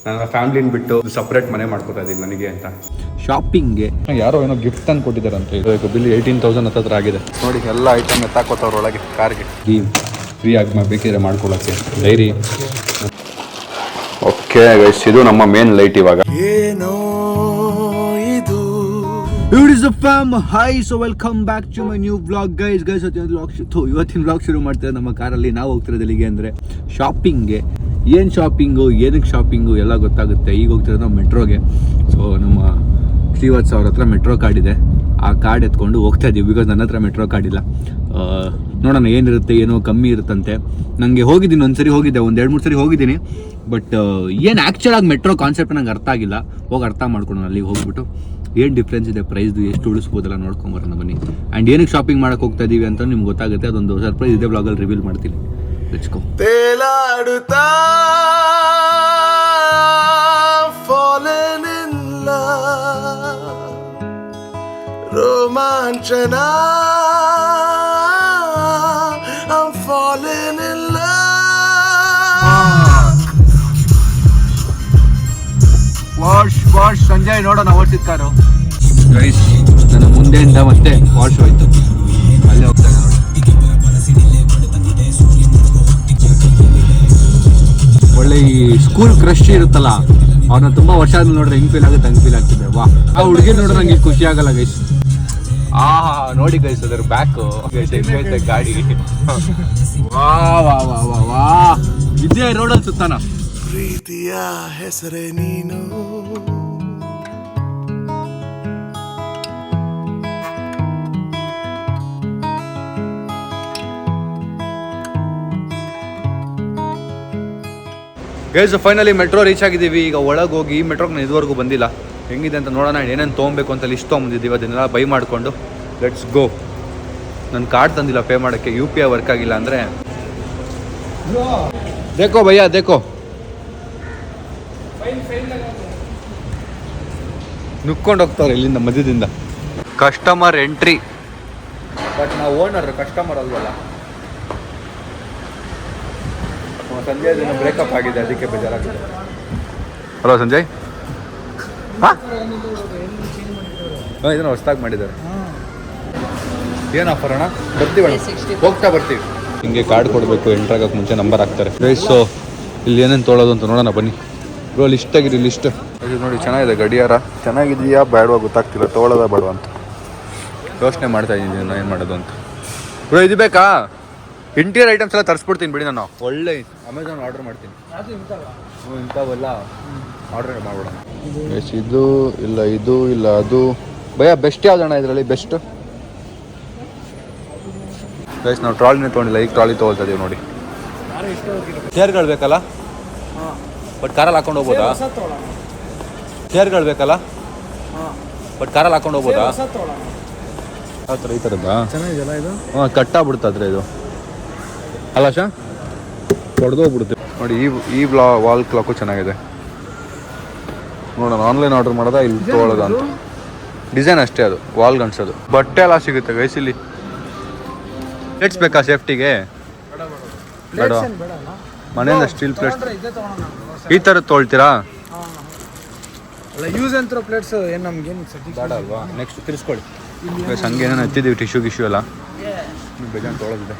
ನನ್ನ ಫ್ಯಾಮಿಲಿನ ಬಿಟ್ಟು ಸಪ್ರೇಟ್ ಮನೆ ಮಾಡ್ಕೊತಾ ಇದ್ದೀನಿ ನನಗೆ ಅಂತ. ಶಾಪಿಂಗ್ಗೆ ಯಾರೋ ಏನೋ ಗಿಫ್ಟ್ ತಂದು ಕೊಟ್ಟಿದ್ದಾರಂತೆ. ಇದು ಬಿಲ್ 18,000 ಹತ್ತಿರ ಆಗಿದೆ ನೋಡಿ. ಎಲ್ಲ ಐಟಮ್ ಎತ್ತಾಕೋತವ್ರ ಒಳಗೆ ಕಾರ್ಗೆ ಫ್ರೀ ಆಗಿ ಬೇಕಿದ್ರೆ ಮಾಡ್ಕೊಳಕ್ಕೆ ಡೈರಿ. ಓಕೆ ಗೈಸ್, ಇದು ನಮ್ಮ ಮೇನ್ ಲೈಟ್ ಇವಾಗ. ಏನೋ ಇದು beautiful fam. Hi, so welcome back to my new vlog guys. ಇವತ್ತಿನ ವ್ಲಾಗ್ ಶುರು ಮಾಡ್ತಾರೆ ನಮ್ಮ ಕಾರಲ್ಲಿ. ನಾವು ಹೋಗ್ತಿರೋದು ಎಲ್ಲಿಗೆ ಅಂದರೆ ಶಾಪಿಂಗ್ಗೆ. ಏನು ಶಾಪಿಂಗು, ಏನಕ್ಕೆ ಶಾಪಿಂಗು ಎಲ್ಲ ಗೊತ್ತಾಗುತ್ತೆ. ಈಗ ಹೋಗ್ತಿರೋದು ನಾವು ಮೆಟ್ರೋಗೆ. ಸೊ ನಮ್ಮ ಶ್ರೀವತ್ಸ ಅವ್ರ ಹತ್ರ ಮೆಟ್ರೋ ಕಾರ್ಡ್ ಇದೆ. ಆ ಕಾರ್ಡ್ ಎತ್ಕೊಂಡು ಹೋಗ್ತಾ ಇದ್ದೀವಿ. ಬಿಕಾಸ್ ನನ್ನ ಹತ್ರ ಮೆಟ್ರೋ ಕಾರ್ಡ್ ಇಲ್ಲ. ನೋಡೋಣ ಏನಿರುತ್ತೆ, ಏನೋ ಕಮ್ಮಿ ಇರುತ್ತಂತೆ. ನನಗೆ ಹೋಗಿದ್ದೀನಿ, ಒಂದ್ಸರಿ ಹೋಗಿದ್ದೆ, ಒಂದು 2-3 ಸರಿ ಹೋಗಿದ್ದೀನಿ. ಬಟ್ ಏನು ಆ್ಯಕ್ಚುಲಾಗಿ ಮೆಟ್ರೋ ಕಾನ್ಸೆಪ್ಟ್ ನಂಗೆ ಅರ್ಥ ಆಗಿಲ್ಲ. ಹೋಗಿ ಅರ್ಥ ಮಾಡ್ಕೊಂಡು ಅಲ್ಲಿಗೆ ಹೋಗ್ಬಿಟ್ಟು ಏನು ಡಿಫ್ರೆನ್ಸ್ ಇದೆ, ಪ್ರೈಸ್ದು ಎಷ್ಟು ಉಳಿಸ್ಬೋದಲ್ಲ ನೋಡ್ಕೊಂಬರೋಣ ಬನ್ನಿ. ಆ್ಯಂಡ್ ಏನಕ್ಕೆ ಶಾಪಿಂಗ್ ಮಾಡೋಕೆ ಹೋಗ್ತಾ ಇದ್ದೀವಿ ಅಂತ ನಿಮ್ಗೆ ಗೊತ್ತಾಗುತ್ತೆ. ಅದೊಂದು ಸರ್ಪ್ರೈಸ್ ಇದೆ, ಬ್ಲಾಗಲ್ಲಿ ರಿವೀಲ್ ಮಾಡ್ತೀನಿ. Let's go. ತೇಲಾಡುತ್ತಾ fallen in love, ರೋಮಾಂಚನ I'm falling in love. ವಾಶ್ ಸಂಜಯ್ ನೋಡೋಣ ಓಡಿಸಿದ ಕಾರು. ಗೈಸ್, ನನ್ನ ಮುಂದೆಯಿಂದ ಮತ್ತೆ ವಾಶ್ ಹೋಯ್ತು. ಅಲ್ಲೇ ಹೋಗ್ತಾ ನೋಡಿ. ಒಳ್ಳೆ ಈ ಸ್ಕೂಲ್ ಕ್ರಶ್ ಇರುತ್ತಲ್ಲ, ಅವ್ರನ್ನ ತುಂಬಾ ವರ್ಷ ಆದ್ಮೇಲೆ ನೋಡ್ರೆ ಹೆಂಗ್ ಫೀಲ್ ಆಗುತ್ತೆ, ಹಂಗೆ ಫೀಲ್ ಆಗ್ತಿದೆ. ವಾ, ಆ ಹುಡುಗಿ ನೋಡ್ರೆ ನಂಗೆ ಖುಷಿ ಆಗಲ್ಲ ಗೈಸ್. ನೋಡಿ ಗೈಸ್, ಅದ್ರ ಬ್ಯಾಕ್ ಹೆಂಗೈತೆ ಗಾಡಿ. ವಾ ವಾ ವಾ ವಾ ವಾ, ಇದೇ ರೋಡಲ್ಲಿ ಸುತ್ತಾನ. ಪ್ರೀತಿಯ ಹೆಸರೇ ನೀನು, ಗೈಸ್ ಫೈನಲಿ ಮೆಟ್ರೋ ರೀಚ್ ಆಗಿದ್ದೀವಿ. ಈಗ ಒಳಗೆ ಹೋಗಿ ಈ ಮೆಟ್ರೋಗೆ ನಾನು ಇದುವರೆಗೂ ಬಂದಿಲ್ಲ. ಹೆಂಗಿದೆ ಅಂತ ನೋಡೋಣ. ಏನೇನು ತೊಗೊಬೇಕು ಅಂತ ಲಿಸ್ಟ್ ತೊಗೊಂಬಂದಿದ್ದೀವಿ, ಅದನ್ನೆಲ್ಲ ಬೈ ಮಾಡಿಕೊಂಡು ಲೆಟ್ಸ್ ಗೋ. ನನ್ನ ಕಾರ್ಡ್ ತಂದಿಲ್ಲ ಪೇ ಮಾಡೋಕ್ಕೆ, UPI ವರ್ಕ್ ಆಗಿಲ್ಲ ಅಂದರೆ. ದೇಕೋ ಭಯ್ಯ ದೇಕೋ, ನುಕ್ಕೊಂಡು ಹೋಗ್ತಾರೆ ಇಲ್ಲಿಂದ ಮಧ್ಯದಿಂದ. ಕಸ್ಟಮರ್ ಎಂಟ್ರಿ, ಬಟ್ ನಾವು ಓನರ್, ಕಸ್ಟಮರ್ ಅಲ್ವಲ್ಲ. ಸಂಜಯ್ ದಿನ ಬ್ರೇಕಪ್ ಆಗಿದೆ, ಅದಕ್ಕೆ ಬೇಜಾರಾಗಿದೆ. ಹಲೋ ಸಂಜಯ್. ಹಾಂ, ಇದನ್ನು ಹೊಸ್ದಾಗಿ ಮಾಡಿದ್ದಾರೆ. ಏನು ಆಫರ್ ಅಣ್ಣ? ಬರ್ತೀವಿ ಅಣ್ಣ, ಹೋಗ್ತಾ ಬರ್ತೀವಿ. ಹಿಂಗೆ ಕಾರ್ಡ್ ಕೊಡಬೇಕು, ಎಂಟ್ರಾಗಕ್ಕೆ ಮುಂಚೆ ನಂಬರ್ ಹಾಕ್ತಾರೆ. ಸೊ ಇಲ್ಲಿ ಏನೇನು ತೊಗೊಳೋದು ಅಂತ ನೋಡೋಣ ಬನ್ನಿ. ಬ್ರೋ ಲಿಸ್ಟ್ ಆಗಿರಿ, ಲಿಸ್ಟ್ ಇದು ನೋಡಿ. ಚೆನ್ನಾಗಿದೆ ಗಡಿಯಾರ, ಚೆನ್ನಾಗಿದೆಯಾ ಬೇಡವಾ ಗೊತ್ತಾಗ್ತಿಲ್ಲ, ತೊಗೊಳೋದ ಬೇಡವಾ ಅಂತ ಯೋಚನೆ ಮಾಡ್ತಾ ಇದ್ದೀನಿ ನಾನು ಏನು ಮಾಡೋದು ಅಂತ. ಬ್ರೋ ಇದು ಬೇಕಾ? ಇಂಟೀರಿಯರ್ ಐಟಮ್ಸ್ ಎಲ್ಲ ತರಿಸ್ಬಿಡ್ತೀನಿ ಬಿಡಿ. ನಾನು ಒಳ್ಳೆ ಅಮೆಝಾನ್ ಆರ್ಡರ್ ಮಾಡ್ತೀನಿ. ಇಂಥವೆಲ್ಲ ಆರ್ಡರ್ ಮಾಡ್ಬಿಡೋಣ. ಎಸ್, ಇದು ಇಲ್ಲ, ಇದು ಇಲ್ಲ, ಅದು ಭಯ. ಬೆಸ್ಟ್ ಯಾವ್ದಣ್ಣ ಇದರಲ್ಲಿ ಬೆಸ್ಟ್? ಗೈಸ್ ನಾವು ಟ್ರಾಲಿನೇ ತೊಗೊಂಡಿಲ್ಲ, ಈಗ ಟ್ರಾಲಿ ತೊಗೊಳ್ತಾ ಇದೀವಿ ನೋಡಿ. ಚೇರ್ಗಳು ಬೇಕಲ್ಲ, ಬಟ್ ಕಾರಲ್ಲಿ ಹಾಕೊಂಡು ಹೋಗ್ಬೋದಾ? ಚೇರ್ಗಳು ಬೇಕಲ್ಲ, ಬಟ್ ಕಾರಲ್ಲಿ ಹಾಕೊಂಡು ಹೋಗ್ಬೋದಾ? ಯಾವ ಥರ ಈ ಥರದ್ದಾ? ಚೆನ್ನಾಗಿದೆಯಲ್ಲ ಇದು. ಹಾಂ, ಕಟ್ಟಾಗ್ಬಿಡುತ್ತೆ ಇದು ಅಲ್ಲ ಶಾ, ಹೊಡೆದೋಗ್ಬಿಡುತ್ತೆ ನೋಡಿ. ಈ ವಾಲ್ ಕ್ಲಾಕು ಚೆನ್ನಾಗಿದೆ. ನೋಡೋಣ ಆನ್ಲೈನ್ ಆರ್ಡರ್ ಮಾಡೋದಾ ಇಲ್ಲಿ ತೊಗೊಳ್ಳೋದ ಅಂತ. ಡಿಸೈನ್ ಅಷ್ಟೇ, ಅದು ವಾಲ್ಗೆ ಅನ್ಸೋದು. ಬಟ್ಟೆ ಎಲ್ಲ ಸಿಗುತ್ತೆ ಗೈಸ್ ಇಲ್ಲಿ. ಪ್ಲೇಟ್ಸ್ ಬೇಕಾ ಸೇಫ್ಟಿಗೆ? ಬೇಡ, ಮನೆಯಿಂದ ಸ್ಟೀಲ್ ಪ್ಲೇಟ್ಸ್ ಈ ಥರದ್ದು ತೊಗೊಳ್ತೀರಾ? ಯೂಸ್ ಅಂತ ಪ್ಲೇಟ್ಸ್ ಏನು ನಮ್ಗೇನು ಬೇಡ ಅಲ್ವಾ? ನೆಕ್ಸ್ಟ್ ತಿರ್ಸ್ಕೊಳ್ಳಿ. ಹಂಗೆ ಏನೇನು ಹತ್ತಿದ್ದೀವಿ, ಟಿಶ್ಯೂ ಎಲ್ಲ ಬೇಜಾನ್ ತೊಗೊಳೋದಿದೆ.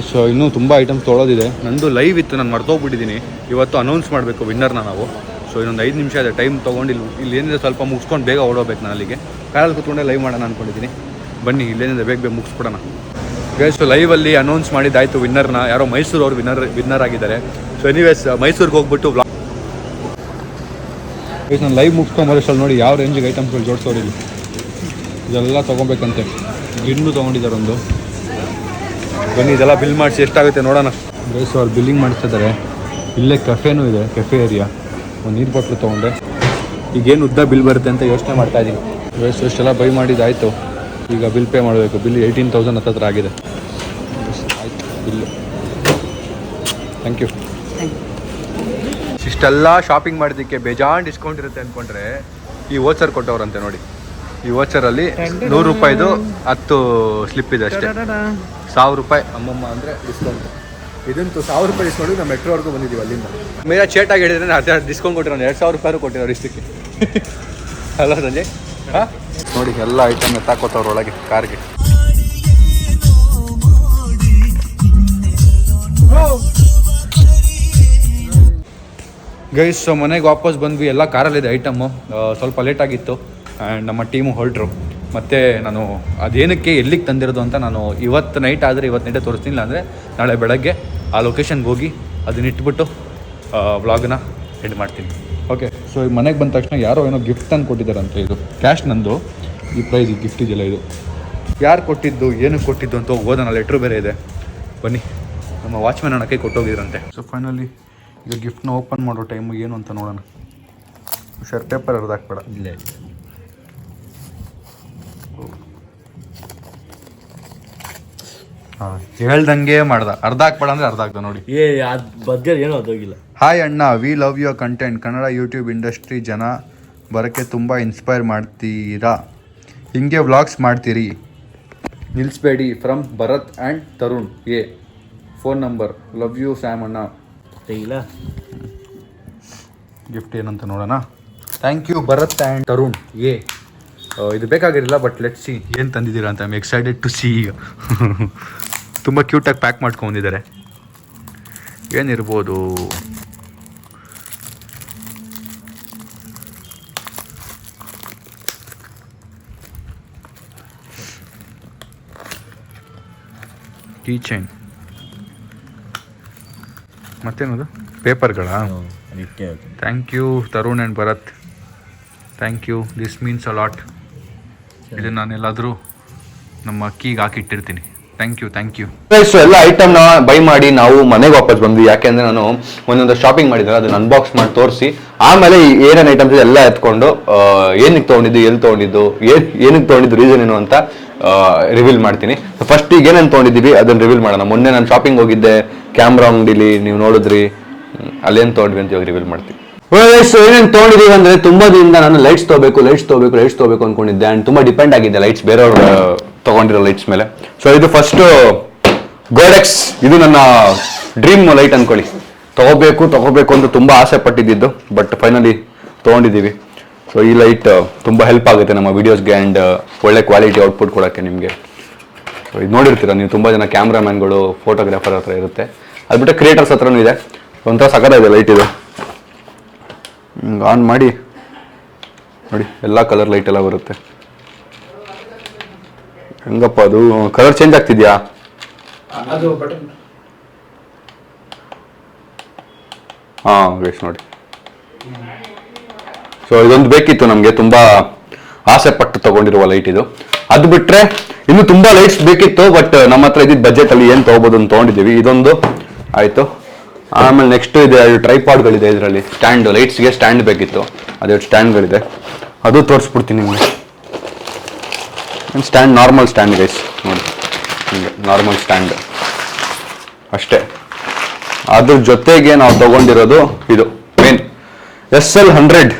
ಸೊ ಇನ್ನೂ ತುಂಬ ಐಟಮ್ಸ್ ತೊಗೊಳೋದಿದೆ. ನಂದು ಲೈವ್ ಇತ್ತು, ನಾನು ಮರ್ತೋಗ್ಬಿಟ್ಟಿದ್ದೀನಿ. ಇವತ್ತು ಅನೌನ್ಸ್ ಮಾಡಬೇಕು ವಿನ್ನರ್ನ ನಾವು. ಸೊ ಇನ್ನೊಂದು 5 ನಿಮಿಷ ಇದೆ ಟೈಮ್ ತೊಗೊಂಡು ಇಲ್ಲಿ ಏನಿದೆ ಸ್ವಲ್ಪ ಮುಗಿಸ್ಕೊಂಡು ಬೇಗ ಓಡೋಗ್ಬೇಕು ನಾನು ಅಲ್ಲಿಗೆ. ಕಾರಲ್ಲಿ ಕೂತ್ಕೊಂಡೆ ಲೈವ್ ಮಾಡೋಣ ಅಂದ್ಕೊಂಡಿದ್ದೀನಿ. ಬನ್ನಿ, ಇಲ್ಲೇನಿದೆ ಬೇಗ ಮುಗಿಸ್ಬಿಡೋಣ. Guys ಲೈವಲ್ಲಿ announce ಮಾಡಿದ್ದಾಯಿತು ವಿನ್ನರ್ನ. ಯಾರೋ ಮೈಸೂರು ಅವ್ರು ವಿನ್ನರ್ ಆಗಿದ್ದಾರೆ. ಸೊ ಎನಿವೇಸ್ ಮೈಸೂರಿಗೆ ಹೋಗ್ಬಿಟ್ಟು ಗೈಸ್ ನಾನು ಲೈವ್ ಮುಗಿಸ್ಕೊಂಬರೋಷ್ಟಲ್ಲಿ ನೋಡಿ ಯಾವ ರೇಂಜಿಗೆ ಐಟಮ್ಸ್ಗಳು ಜೋಡಿಸೋರು ಇಲ್ಲಿ. ಇದೆಲ್ಲ ತೊಗೊಬೇಕಂತೆ. ಗಿಣ್ಣು ತೊಗೊಂಡಿದ್ದಾರೆ ಒಂದು. ಬನ್ನಿ ಇದೆಲ್ಲ ಬಿಲ್ ಮಾಡಿಸಿ ಎಷ್ಟಾಗುತ್ತೆ ನೋಡೋಣ. ಗೈಸ್ ಅವ್ರು ಬಿಲ್ಲಿಂಗ್ ಮಾಡಿಸ್ತಿದ್ದಾರೆ. ಇಲ್ಲೇ ಕೆಫೆನೂ ಇದೆ, ಕೆಫೆ ಏರಿಯಾ. ಒಂದು ನೀರು ಬಾಟ್ಲು ತೊಗೊಂಡೆ. ಈಗೇನು ಉದ್ದ ಬಿಲ್ ಬರುತ್ತೆ ಅಂತ ಯೋಚನೆ ಮಾಡ್ತಾಯಿದ್ದೀನಿ. ಗೈಸ್ ಅಷ್ಟೆಲ್ಲ ಬೈ ಮಾಡಿದ್ದಾಯಿತು. ಈಗ ಬಿಲ್ ಪೇ ಮಾಡಬೇಕು. ಬಿಲ್ 18,000 ಹತ್ತಿರ ಆಗಿದೆ. ಆಯಿತು ಬಿಲ್ಲು. Thank you. ಇಷ್ಟೆಲ್ಲ ಶಾಪಿಂಗ್ ಮಾಡೋದಕ್ಕೆ ಬೇಜಾನ್ ಡಿಸ್ಕೌಂಟ್ ಇರುತ್ತೆ ಅಂದ್ಕೊಂಡ್ರೆ ಈ ವೋಚರ್ ಕೊಟ್ಟವ್ರಂತೆ ನೋಡಿ. ಈ ವೋಚರಲ್ಲಿ 100 ರೂಪಾಯಿದು 10 ಸ್ಲಿಪ್ ಇದೆ ಅಷ್ಟೇ. 1000 ರೂಪಾಯಿ ಅಮ್ಮಮ್ಮ ಅಂದರೆ ಡಿಸ್ಕೌಂಟ್. ಇದಂತೂ 1000 ರೂಪಾಯಿ ಡಿಸ್ಕೌಂಟ್ ನಾವು ಮೆಟ್ರೋವರೆಗೂ ಬಂದಿದ್ದೀವಿ ಅಲ್ಲಿಂದ. ಮೇರಾ ಚೇಟಾಗಿ ಹೇಳಿದ್ರೆ ನಾನು ಡಿಸ್ಕೌಂಟ್ ಕೊಟ್ಟಿರೋ 2000 ರೂಪಾಯಿ ಕೊಟ್ಟಿರೋ ಇಷ್ಟಕ್ಕೆ. ಅಲ್ಲ ಸಂಜಯ್? ಹಾಂ ನೋಡಿ ಎಲ್ಲ ಐಟಮ್ ಎತ್ತಾಕೋತವ್ರು ಒಳಗೆ ಕಾರ್ಗೆ. ಗೈಸ್ ಮನೆಗೆ ವಾಪಸ್ ಬಂದ್ವಿ. ಎಲ್ಲ ಕಾರಲ್ಲಿದೆ ಐಟಮ್ಮು. ಸ್ವಲ್ಪ ಲೇಟಾಗಿತ್ತು ಆ್ಯಂಡ್ ನಮ್ಮ ಟೀಮು ಹೊರಟ್ರು. ಮತ್ತು ನಾನು ಅದೇನಕ್ಕೆ ಎಲ್ಲಿಗೆ ತಂದಿರೋದು ಅಂತ ನಾನು ಇವತ್ತು ನೈಟ್ ಆದರೆ ಇವತ್ತು ನೈಟೇ ತೋರಿಸ್ತೀನಿ. ಅಂದರೆ ನಾಳೆ ಬೆಳಗ್ಗೆ ಆ ಲೊಕೇಶನ್ಗೆ ಹೋಗಿ ಅದನ್ನ ಇಟ್ಬಿಟ್ಟು ವ್ಲಾಗನ್ನ ಎಂಡ್ ಮಾಡ್ತೀನಿ. ಓಕೆ, ಸೊ ಈಗ ಮನೆಗೆ ಬಂದ ತಕ್ಷಣ ಯಾರೋ ಏನೋ ಗಿಫ್ಟ್ ತಂದು ಕೊಟ್ಟಿದ್ದಾರಂತೆ. ಇದು ಕ್ಯಾಶ್ ನಂದು. ಈ ಪ್ರೈಸ್ ಈ ಗಿಫ್ಟ್ ಇದೆಯಲ್ಲ ಇದು ಯಾರು ಕೊಟ್ಟಿದ್ದು ಏನಕ್ಕೆ ಕೊಟ್ಟಿದ್ದು ಅಂತ ಓದೋಣ. ಲೆಟ್ರು ಬೇರೆ ಇದೆ, ಬನ್ನಿ. ನಮ್ಮ ವಾಚ್ಮ್ಯಾನ್ ಅಣ್ಣಕ್ಕೆ ಕೊಟ್ಟೋಗಿದ್ರಂತೆ. ಸೊ ಫೈನಲಿ ಈಗ ಗಿಫ್ಟ್ನ ಓಪನ್ ಮಾಡೋ ಟೈಮು ಏನು ಅಂತ ನೋಡೋಣ. ಹುಷಾರು, ಪೇಪರ್ ಹರಿದಾಕ್ಬೇಡ. ಇಲ್ಲೇ ಹಾಂ ಹೇಳ್ದಂಗೆ ಮಾಡ್ದ. ಅರ್ಧ ಹಾಕ್ಬೇಡ ಅಂದರೆ ಅರ್ಧ ಹಾಕ್ದ ನೋಡಿ. ಬಗ್ಗೆ ಏನೂ ಅದೋಗಿಲ್ಲ. ಹಾಯ್ ಅಣ್ಣ, we love your content. Kannada YouTube industry ಜನ ಬರೋಕ್ಕೆ ತುಂಬ ಇನ್ಸ್ಪೈರ್ ಮಾಡ್ತೀರಾ. ಹಿಂಗೆ ವ್ಲಾಗ್ಸ್ ಮಾಡ್ತೀರಿ, ನಿಲ್ಲಿಸ್ಬೇಡಿ. From Bharath and Tarun A. Phone number. Love you Sam ಅಣ್ಣ. ಇಲ್ಲ ಗಿಫ್ಟ್ ಏನಂತ ನೋಡೋಣ. Thank you Bharath and Tarun A. ಇದು ಬೇಕಾಗಿರಲಿಲ್ಲ, ಬಟ್ ಲೆಟ್ ಸಿ ಏನು ತಂದಿದ್ದೀರಾ ಅಂತ. I am excited to see. ಈಗ ತುಂಬ ಕ್ಯೂಟಾಗಿ ಪ್ಯಾಕ್ ಮಾಡ್ಕೊಂಡಿದ್ದಾರೆ. ಏನಿರ್ಬೋದು? Key chain. ಮತ್ತೇನದು? ಪೇಪರ್ಗಳಾ? Thank you Tarun and Bharath. Thank you, this means a lot. ಇದನ್ನು ನಾನೆಲ್ಲಾದರೂ ನಮ್ಮ ಕೀಗೆ ಹಾಕಿಟ್ಟಿರ್ತೀನಿ. Thank you. ಸೊ ಎಲ್ಲ ಐಟಮ್ನ ಬೈ ಮಾಡಿ ನಾವು ಮನೆಗೆ ವಾಪಸ್ ಬಂದ್ವಿ. ಯಾಕೆಂದರೆ ನಾನು ಒಂದೊಂದು ಶಾಪಿಂಗ್ ಮಾಡಿದ್ರೆ ಅದನ್ನು ಅನ್ಬಾಕ್ಸ್ ಮಾಡಿ ತೋರಿಸಿ ಆಮೇಲೆ ಏನೇನು ಐಟಮ್ಸ್ ಎಲ್ಲ ಎತ್ಕೊಂಡು ಏನಕ್ಕೆ ತೊಗೊಂಡಿದ್ದು, ಎಲ್ಲಿ ತೊಗೊಂಡಿದ್ದು, ಏನಕ್ಕೆ ತೊಗೊಂಡಿದ್ದು, ರೀಸನ್ ಏನು ಅಂತ ರಿವೀಲ್ ಮಾಡ್ತೀನಿ. ಫಸ್ಟ್ ಈಗ ಏನೇನು ತೊಗೊಂಡಿದ್ದೀವಿ ಅದನ್ನು ರಿವೀಲ್ ಮಾಡೋಣ. ಮೊನ್ನೆ ನಾನು ಶಾಪಿಂಗ್ ಹೋಗಿದ್ದೆ ಕ್ಯಾಮ್ರಾ ಅಂಗಡಿಲಿ, ನೀವು ನೋಡಿದ್ರಿ. ಅಲ್ಲೇನು ತೊಗೊಂಡ್ವಿ ಅಂತ ಇವಾಗ ರಿವೀಲ್ ಮಾಡ್ತೀನಿ. ಸೊ ಏನೇನು ತೊಗೊಂಡಿದ್ದೀವಿ ಅಂದರೆ ತುಂಬ ದಿನದಿಂದ ನಾನು ಲೈಟ್ಸ್ ತೊಗೋಬೇಕು ಅಂದ್ಕೊಂಡಿದ್ದೆ. ಆ್ಯಂಡ್ ತುಂಬ ಡಿಪೆಂಡ್ ಆಗಿದ್ದೆ ಲೈಟ್ಸ್, ಬೇರೆಯವ್ರು ತೊಗೊಂಡಿರೋ ಲೈಟ್ಸ್ ಮೇಲೆ. ಸೊ ಇದು ಫಸ್ಟು ಗೋಡೆಕ್ಸ್. ಇದು ನನ್ನ ಡ್ರೀಮ್ ಲೈಟ್ ಅಂದ್ಕೊಳ್ಳಿ. ತಗೋಬೇಕು ಅಂತ ತುಂಬ ಆಸೆ ಪಟ್ಟಿದ್ದು, ಬಟ್ ಫೈನಲಿ ತೊಗೊಂಡಿದ್ದೀವಿ. ಸೊ ಈ ಲೈಟ್ ತುಂಬ ಹೆಲ್ಪ್ ಆಗುತ್ತೆ ನಮ್ಮ ವೀಡಿಯೋಸ್ಗೆ ಆ್ಯಂಡ್ ಒಳ್ಳೆ ಕ್ವಾಲಿಟಿ ಔಟ್ಪುಟ್ ಕೊಡೋಕ್ಕೆ ನಿಮಗೆ. ಸೊ ಇದು ನೋಡಿರ್ತೀರ ನೀವು, ತುಂಬ ಜನ ಕ್ಯಾಮ್ರಾಮ್ಯಾನ್ಗಳು, ಫೋಟೋಗ್ರಾಫರ್ ಹತ್ರ ಇರುತ್ತೆ. ಅದು ಬಿಟ್ಟರೆ ಕ್ರಿಯೇಟರ್ಸ್ ಹತ್ರನೂ ಇದೆ. ಒಂಥರ ಸಖತ್ತಾಗಿದೆ ಲೈಟ್ ಇದು. ಆನ್ ಮಾಡಿ ನೋಡಿ, ಎಲ್ಲ ಕಲರ್ ಲೈಟ್ ಎಲ್ಲ ಬರುತ್ತೆ. ಹೆಂಗಪ್ಪ ಅದು ಕಲರ್ ಚೇಂಜ್ ಆಗ್ತಿದ್ಯಾ? ಹಾಂ ವೇಸ್ ನೋಡಿ. ಸೊ ಇದೊಂದು ಬೇಕಿತ್ತು ನಮಗೆ, ತುಂಬ ಆಸೆ ಪಟ್ಟು ತಗೊಂಡಿರುವ ಲೈಟ್ ಇದು. ಅದು ಬಿಟ್ಟರೆ ಇನ್ನು ತುಂಬ ಲೈಟ್ಸ್ ಬೇಕಿತ್ತು, ಬಟ್ ನಮ್ಮ ಹತ್ರ ಇದ್ದಿದ್ದು ಬಜೆಟಲ್ಲಿ ಏನು ತೊಗೋಬೋದು ಅಂತ ತೊಗೊಂಡಿದ್ದೀವಿ. ಇದೊಂದು ಆಯಿತು. ಆಮೇಲೆ ನೆಕ್ಸ್ಟ್ ಇದೆ ಟ್ರೈಪಾಡ್ಗಳಿದೆ. ಇದರಲ್ಲಿ ಸ್ಟ್ಯಾಂಡ್, ಲೈಟ್ಸ್ಗೆ ಸ್ಟ್ಯಾಂಡ್ ಬೇಕಿತ್ತು. ಅದೇ ಸ್ಟ್ಯಾಂಡ್ಗಳಿದೆ, ಅದು ತೋರಿಸ್ಬಿಡ್ತೀನಿ ನಿಮಗೆ. ಸ್ಟ್ಯಾಂಡ್ ನಾರ್ಮಲ್ ಸ್ಟ್ಯಾಂಡ್ ಗೈಸ್ ನೋಡಿ, ಹಿಂಗೆ ನಾರ್ಮಲ್ ಸ್ಟ್ಯಾಂಡ್ ಅಷ್ಟೇ. ಅದ್ರ ಜೊತೆಗೆ ನಾವು ತಗೊಂಡಿರೋದು ಇದು ಮೇನ್ SL100.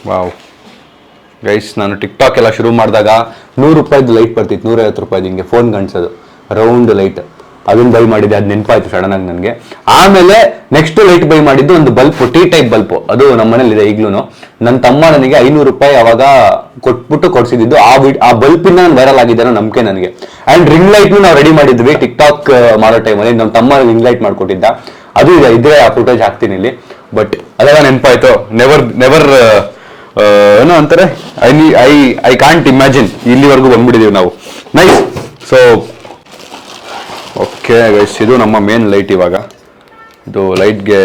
ವಾವ್ ಗೈಸ್, ನಾನು ಟಿಕ್ಟಾಕ್ ಎಲ್ಲ ಶುರು ಮಾಡಿದಾಗ 100 ರೂಪಾಯಿದು ಲೈಟ್ ಬರ್ತಿತ್ತು, 150 ರೂಪಾಯಿದು ಹಿಂಗೆ ಫೋನ್ ಕಾಣಿಸೋದು ರೌಂಡ್ ಲೈಟ್. ಅದನ್ನ ಬೈ ಮಾಡಿದ್ದೆ, ಅದು ನೆನಪಾಯ್ತು ಸಡನ್ ಆಗಿ ನನಗೆ. ಆಮೇಲೆ ನೆಕ್ಸ್ಟ್ ಲೈಟ್ ಬೈ ಮಾಡಿದ್ದು ಒಂದು ಬಲ್ಪ್, ಟಿ ಟೈಪ್ ಬಲ್ಪ್. ಅದು ನಮ್ಮ ಮನೇಲಿದೆ ಈಗಲೂ. ನನ್ನ ತಮ್ಮ ನನಗೆ 500 ರೂಪಾಯಿ ಅವಾಗ ಕೊಟ್ಬಿಟ್ಟು ಕೊಡ್ಸಿದ್ದು. ಆ ಬಲ್ಪಿಂದ ನಾನು ವೈರಲ್ ಆಗಿದ್ದೇನೋ ನಂಬಿಕೆ ನನಗೆ. ಆ್ಯಂಡ್ ರಿಂಗ್ ಲೈಟ್ನು ನಾವು ರೆಡಿ ಮಾಡಿದ್ವಿ ಟಿಕ್ಟಾಕ್ ಮಾಡೋ ಟೈಮಲ್ಲಿ. ನಮ್ಮ ತಮ್ಮ ರಿಂಗ್ ಲೈಟ್ ಮಾಡ್ಕೊಟ್ಟಿದ್ದ. ಅದು ಇದೆ, ಇದ್ರೆ ಆ ಫುಟೇಜ್ ಹಾಕ್ತೀನಿ ಇಲ್ಲಿ. ಬಟ್ ಅದೆಲ್ಲ ನೆನಪಾಯ್ತು. ನೆವರ್ ಏನೋ ಅಂತಾರೆ, ಐ ಕಾಂಟ್ ಇಮ್ಯಾಜಿನ್. ಇಲ್ಲಿವರೆಗೂ ಬಂದ್ಬಿಟ್ಟಿದ್ದೀವಿ ನಾವು. ನೈಸ್. ಸೊ ಓಕೆ ಗೈಸ್, ಇದು ನಮ್ಮ ಮೇನ್ ಲೈಟ್. ಇವಾಗ ಇದು ಲೈಟ್ಗೆ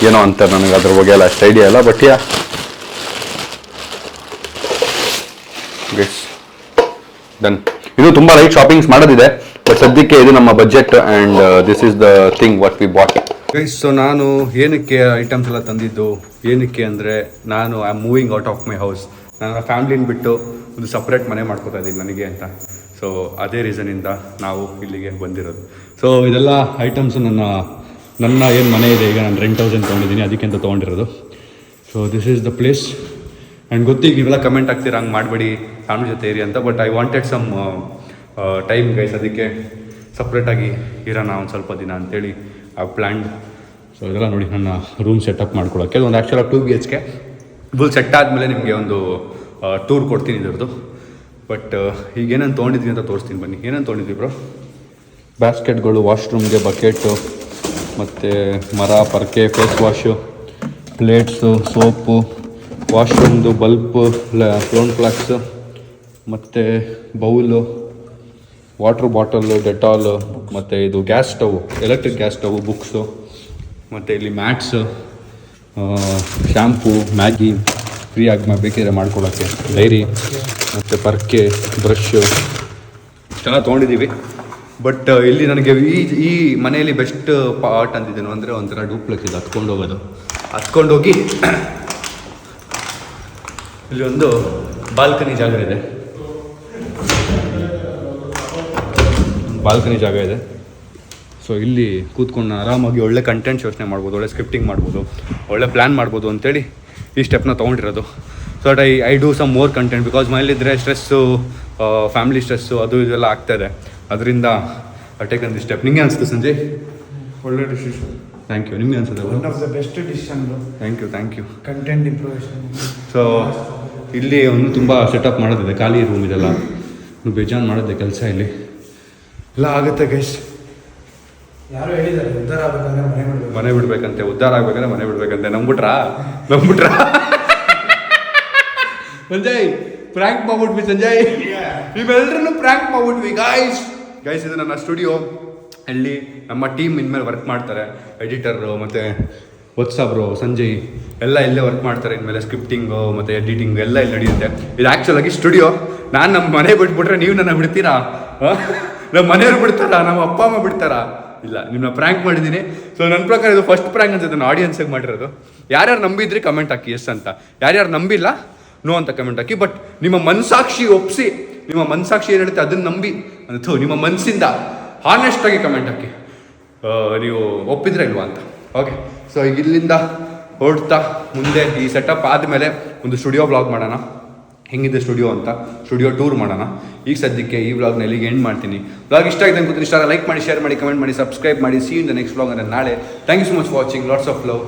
ಏನೋ ಅಂತಾರೆ, ನನಗೆ ಅದ್ರ ಬಗ್ಗೆ ಎಲ್ಲ ಅಷ್ಟು ಐಡಿಯಾ ಇಲ್ಲ. But yeah guys done. ಇದು ತುಂಬ ಲೈಟ್ ಶಾಪಿಂಗ್ಸ್ ಮಾಡೋದಿದೆ, ಬಟ್ ಸದ್ಯಕ್ಕೆ ಇದು ನಮ್ಮ budget and this is the thing what we bought. Guys, so ನಾನು ಏನಕ್ಕೆ ಐಟಮ್ಸ್ ಎಲ್ಲ ತಂದಿದ್ದು, ಏನಕ್ಕೆ ಅಂದರೆ ನಾನು I am moving out of my house. ನನ್ನ ಫ್ಯಾಮ್ಲಿನ ಬಿಟ್ಟು ಒಂದು ಸಪ್ರೇಟ್ ಮನೆ ಮಾಡ್ಕೋತಾ ಇದ್ದೀನಿ ನನಗೆ ಅಂತ. ಸೊ ಅದೇ ರೀಸನಿಂದ ನಾವು ಇಲ್ಲಿಗೆ ಬಂದಿರೋದು. ಸೊ ಇದೆಲ್ಲ ಐಟಮ್ಸು ನನ್ನ ಏನು ಮನೆ ಇದೆ ಈಗ, ನಾನು ರೆಂಟ್ ಹೌಸ್ ಅಂತ ತೊಗೊಂಡಿದ್ದೀನಿ, ಅದಕ್ಕೆ ಅಂತ ತೊಗೊಂಡಿರೋದು. So this is the place. And ಗೊತ್ತೀಗ ನೀವೆಲ್ಲ ಕಮೆಂಟ್ ಆಗ್ತೀರಾ ಹಂಗೆ ಮಾಡಬೇಡಿ ಫ್ಯಾಮಿಲಿ ಜೊತೆ ಇರಿ ಅಂತ, but I wanted some time guys, ಅದಕ್ಕೆ ಸಪ್ರೇಟಾಗಿ ಇರೋಣ ಒಂದು ಸ್ವಲ್ಪ ದಿನ ಅಂತೇಳಿ ಐ ಪ್ಲ್ಯಾಂಡ್. ಸೊ ಇದೆಲ್ಲ ನೋಡಿ ನನ್ನ ರೂಮ್ ಸೆಟಪ್ ಮಾಡ್ಕೊಳ್ಳೋಕ್ಕೆ ಒಂದು ಆ್ಯಕ್ಚುಲಾಗಿ 2 BHK ಫುಲ್ ಸೆಟ್ ಆದಮೇಲೆ ನಿಮಗೆ ಒಂದು ಟೂರ್ ಕೊಡ್ತೀನಿ ಇದ್ರದ್ದು. ಬಟ್ ಈಗ ಏನೇನು ತೊಗೊಂಡಿದ್ವಿ ಅಂತ ತೋರಿಸ್ತೀನಿ ಬನ್ನಿ. ಏನೇನು ತೊಗೊಂಡಿದ್ವಿ ಬ್ರೋ? ಬ್ಯಾಸ್ಕೆಟ್ಗಳು, ವಾಶ್ರೂಮ್ಗೆ ಬಕೆಟು, ಮತ್ತು ಮರ, ಪರ್ಕೆ, ಫೇಸ್ ವಾಶು, ಪ್ಲೇಟ್ಸು, ಸೋಪು, ವಾಶ್ರೂಮ್ದು ಬಲ್ಪು, ಫ್ಲೋನ್ ಫ್ಲಾಕ್ಸು, ಮತ್ತು ಬೌಲು, ವಾಟ್ರ್ ಬಾಟಲು, ಡೆಟಾಲು, ಮತ್ತು ಇದು gas stove, electric gas stove, books, ಮತ್ತು ಇಲ್ಲಿ ಮ್ಯಾಟ್ಸು, ಶ್ಯಾಂಪು, ಮ್ಯಾಗಿ ಫ್ರೀಯಾಗಿ ಬೇಕಿದ್ರೆ ಮಾಡ್ಕೊಳ್ಳೋಕ್ಕೆ, ಡೈರಿ, ಮತ್ತು ಪರ್ಕೆ, ಬ್ರಷ್ಷು ಇಷ್ಟೆಲ್ಲ ತೊಗೊಂಡಿದ್ದೀವಿ. ಬಟ್ ಇಲ್ಲಿ ನನಗೆ ಈ ಮನೆಯಲ್ಲಿ ಬೆಸ್ಟ್ ಪಾರ್ಟ್ ಅಂತಿದ್ದೇನು ಅಂದರೆ ಒಂಥರ ಡೂಪ್ಲೆಕ್ಸ್ ಇದೆ, ಹತ್ಕೊಂಡೋಗಿ ಇಲ್ಲಿ ಒಂದು ಬಾಲ್ಕನಿ ಜಾಗ ಇದೆ, ಸೊ ಇಲ್ಲಿ ಕೂತ್ಕೊಂಡು ಆರಾಮಾಗಿ ಒಳ್ಳೆ ಕಂಟೆಂಟ್ಸ್ ಯೋಚನೆ ಮಾಡ್ಬೋದು, ಒಳ್ಳೆ ಸ್ಕ್ರಿಪ್ಟಿಂಗ್ ಮಾಡ್ಬೋದು, ಒಳ್ಳೆ ಪ್ಲ್ಯಾನ್ ಮಾಡ್ಬೋದು ಅಂತೇಳಿ ಈ ಸ್ಟೆಪ್ನ ತೊಗೊಂಡಿರೋದು. So that I do some more content, because ಮನೇಲಿದ್ದರೆ ಸ್ಟ್ರೆಸ್ಸು, ಫ್ಯಾಮಿಲಿ ಸ್ಟ್ರೆಸ್ಸು ಅದು ಇದೆಲ್ಲ ಆಗ್ತಾಯಿದೆ. ಅದರಿಂದ ಐ ಟೇಕ್ ದಿ ಸ್ಟೆಪ್. ನಿಮಗೆ ಅನಿಸ್ತು ಸಂಜಯ್? ಒಳ್ಳೆ ಡಿಸಿಷನ್. Thank you. ನಿಮಗೆ ಅನ್ಸುತ್ತೆ? One of the best decision. Thank you. Content improvisation. So ಇಲ್ಲಿ ಒಂದು ತುಂಬ ಸೆಟಪ್ ಮಾಡೋದಿದೆ, ಖಾಲಿ ರೂಮ್ ಇದೆಲ್ಲ, ಬೇಜಾನ್ ಮಾಡೋದೆ ಕೆಲಸ ಇಲ್ಲಿ ಎಲ್ಲ ಆಗುತ್ತೆ ಗೈಸ್. ಯಾರು ಹೇಳಿದ್ದಾರೆ ಉದ್ಧಾರ ಆಗಬೇಕಂದ್ರೆ ಮನೆ ಬಿಡ್ಬೇಕಂತೆ, ಉದ್ಧಾರ ಆಗ್ಬೇಕಂದ್ರೆ ಮನೆ ಬಿಡ್ಬೇಕಂತೆ. ನಂಬಿಟ್ರಾ ಸಂಜಯ್? ಪ್ರ್ಯಾಂಕ್ ಮಾಡ್ಬಿಟ್ವಿ ಸಂಜಯ್, ನೀವೆಲ್ಲರೂ ಪ್ರ್ಯಾಂಕ್ ಮಾಡ್ಬಿಟ್ವಿ ಗೈಸ್. ಇದು ನನ್ನ ಸ್ಟುಡಿಯೋ. ಇಲ್ಲಿ ನಮ್ಮ ಟೀಮ್ ಇನ್ಮೇಲೆ ವರ್ಕ್ ಮಾಡ್ತಾರೆ, ಎಡಿಟರು ಮತ್ತು ವತ್ಸಾಬ್ರು, ಸಂಜಯ್ ಎಲ್ಲ ಇಲ್ಲೇ ವರ್ಕ್ ಮಾಡ್ತಾರೆ. ಇನ್ಮೇಲೆ ಸ್ಕ್ರಿಪ್ಟಿಂಗು ಮತ್ತು ಎಡಿಟಿಂಗು ಎಲ್ಲ ಇಲ್ಲಿ ನಡೆಯುತ್ತೆ. ಇದು ಆ್ಯಕ್ಚುಲಾಗಿ ಸ್ಟುಡಿಯೋ. ನಾನು ನಮ್ಮ ಮನೆ ಬಿಟ್ಬಿಟ್ರೆ ನೀವು ನನ್ನ ಬಿಡ್ತೀರಾ? ನಮ್ಮ ಮನೆಯವ್ರು ಬಿಡ್ತಾರಾ? ನಮ್ಮ ಅಪ್ಪ ಅಮ್ಮ ಬಿಡ್ತಾರಾ? ಇಲ್ಲ, ನಿಮ್ಮನ್ನ ಪ್ರ್ಯಾಂಕ್ ಮಾಡಿದ್ದೀನಿ. ಸೊ ನನ್ನ ಪ್ರಕಾರ ಇದು ಫಸ್ಟ್ ಪ್ರ್ಯಾಂಕ್ ಅನ್ಸುತ್ತೆ ನಾನು ಆಡಿಯನ್ಸಿಗೆ ಮಾಡಿರೋದು. ಯಾರ್ಯಾರು ನಂಬಿದ್ರಿ ಕಮೆಂಟ್ ಹಾಕಿ ಎಸ್ ಅಂತ, ಯಾರ್ಯಾರು ನಂಬಿಲ್ಲ ನೋ ಅಂತ ಕಮೆಂಟ್ ಹಾಕಿ. ಬಟ್ ನಿಮ್ಮ ಮನಸಾಕ್ಷಿ ಒಪ್ಪಿಸಿ, ನಿಮ್ಮ ಮನಸಾಕ್ಷಿ ಏನು ಹೇಳುತ್ತೆ ಅದನ್ನು ನಂಬಿ, ಅಥವಾ ನಿಮ್ಮ ಮನಸ್ಸಿಂದ ಹಾನೆಸ್ಟಾಗಿ ಕಮೆಂಟ್ ಹಾಕಿ ನೀವು ಒಪ್ಪಿದ್ರೆ ಇಲ್ವಾ ಅಂತ. ಓಕೆ, ಸೊ ಈಗ ಇಲ್ಲಿಂದ ಹೊರಡ್ತಾ ಮುಂದೆ ಈ ಸೆಟಪ್ ಆದಮೇಲೆ ಒಂದು ಸ್ಟುಡಿಯೋ ವ್ಲಾಗ್ ಮಾಡೋಣ, ಹೆಂಗಿದೆ ಸ್ಟುಡಿಯೋ ಅಂತ, ಸ್ಟುಡಿಯೋ ಟೂರ್ ಮಾಡೋಣ. ಈಗ ಸದ್ಯಕ್ಕೆ ಈ ವ್ಲಾಗ್ನ ಇಲ್ಲಿಗೆ ಎಂಡ್ ಮಾಡ್ತೀನಿ. ವ್ಲಾಗ್ ಇಷ್ಟ ಆಗಿದೆ ಅನ್ಕೋತೀನಿ. ಇಷ್ಟ ಲೈಕ್ ಮಾಡಿ, ಶೇರ್ ಮಾಡಿ, ಕಮೆಂಟ್ ಮಾಡಿ, ಸಬ್ಸ್ಕ್ರೈಬ್ ಮಾಡಿ. See in the next vlog ಅಂದರೆ ನಾಳೆ. Thank you so much for watching. Lots of love.